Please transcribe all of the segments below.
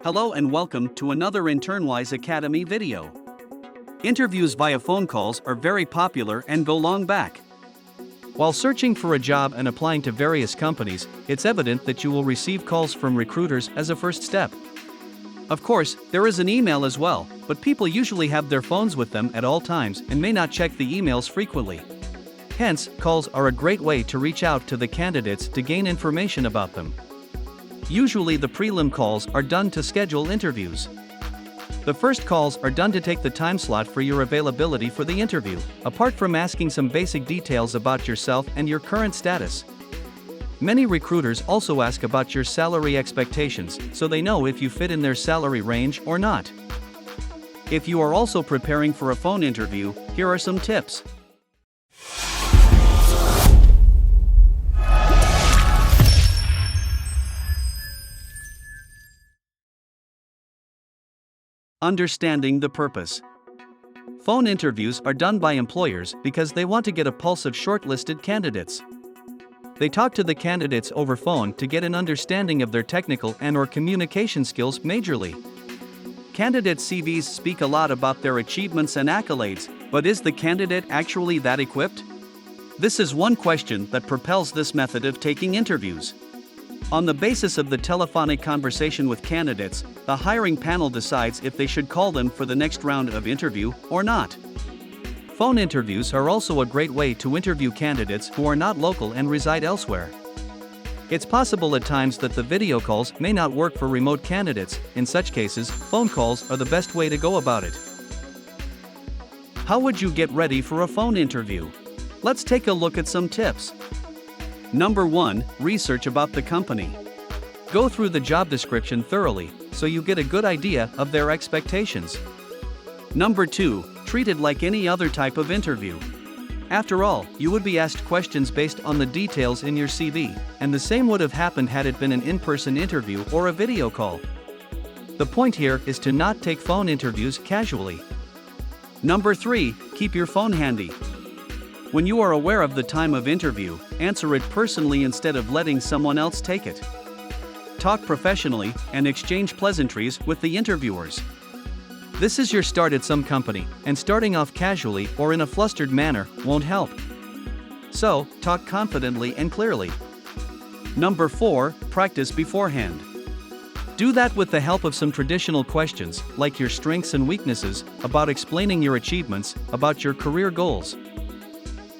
Hello and welcome to another InternWise Academy video. Interviews via phone calls are very popular and go long back. While searching for a job and applying to various companies, it's evident that you will receive calls from recruiters as a first step. Of course, there is an email as well, but people usually have their phones with them at all times and may not check the emails frequently. Hence, calls are a great way to reach out to the candidates to gain information about them. Usually the prelim calls are done to schedule interviews. The first calls are done to take the time slot for your availability for the interview, apart from asking some basic details about yourself and your current status. Many recruiters also ask about your salary expectations, so they know if you fit in their salary range or not. If you are also preparing for a phone interview, here are some tips. Understanding the purpose. Phone interviews are done by employers because they want to get a pulse of shortlisted candidates. They talk to the candidates over phone to get an understanding of their technical and/or communication skills majorly. Candidate CVs speak a lot about their achievements and accolades, but is the candidate actually that equipped? This is one question that propels this method of taking interviews. On the basis of the telephonic conversation with candidates, the hiring panel decides if they should call them for the next round of interview or not. Phone interviews are also a great way to interview candidates who are not local and reside elsewhere. It's possible at times that the video calls may not work for remote candidates. In such cases, phone calls are the best way to go about it. How would you get ready for a phone interview? Let's take a look at some tips. Number 1, research about the company. Go through the job description thoroughly, so you get a good idea of their expectations. Number 2, treat it like any other type of interview. After all, you would be asked questions based on the details in your CV, and the same would have happened had it been an in-person interview or a video call. The point here is to not take phone interviews casually. Number 3, keep your phone handy. When you are aware of the time of interview, answer it personally instead of letting someone else take it. Talk professionally and exchange pleasantries with the interviewers. This is your start at some company, and starting off casually or in a flustered manner won't help. So, talk confidently and clearly. Number 4, practice beforehand. Do that with the help of some traditional questions, like your strengths and weaknesses, about explaining your achievements, about your career goals.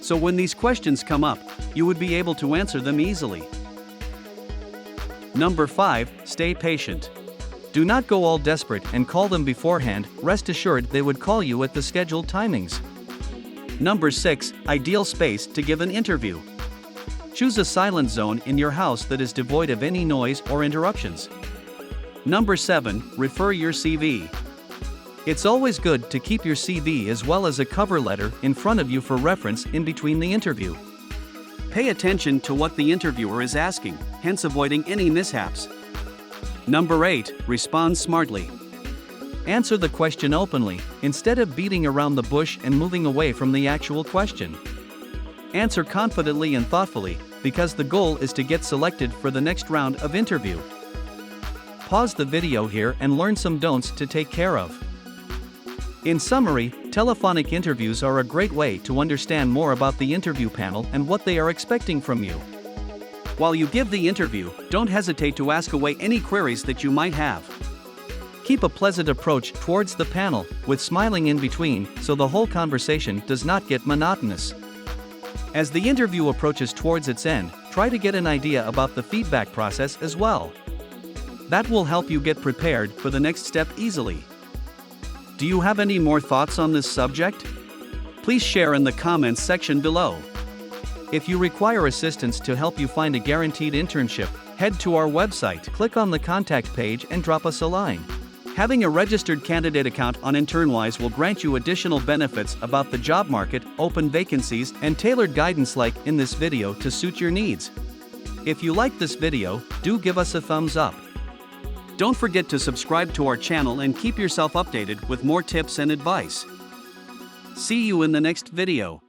So when these questions come up, you would be able to answer them easily. Number 5, stay patient. Do not go all desperate and call them beforehand. Rest assured they would call you at the scheduled timings. Number 6, ideal space to give an interview. Choose a silent zone in your house that is devoid of any noise or interruptions. Number 7, refer your CV. It's always good to keep your CV as well as a cover letter in front of you for reference in between the interview. Pay attention to what the interviewer is asking, hence avoiding any mishaps. Number 8, respond smartly. Answer the question openly, instead of beating around the bush and moving away from the actual question. Answer confidently and thoughtfully, because the goal is to get selected for the next round of interview. Pause the video here and learn some don'ts to take care of. In summary, telephonic interviews are a great way to understand more about the interview panel and what they are expecting from you. While you give the interview, don't hesitate to ask away any queries that you might have. Keep a pleasant approach towards the panel, with smiling in between, so the whole conversation does not get monotonous. As the interview approaches towards its end, try to get an idea about the feedback process as well. That will help you get prepared for the next step easily. Do you have any more thoughts on this subject? Please share in the comments section below. If you require assistance to help you find a guaranteed internship, head to our website, click on the contact page and drop us a line. Having a registered candidate account on InternWise will grant you additional benefits about the job market, open vacancies, and tailored guidance like in this video to suit your needs. If you like this video, do give us a thumbs up. Don't forget to subscribe to our channel and keep yourself updated with more tips and advice. See you in the next video.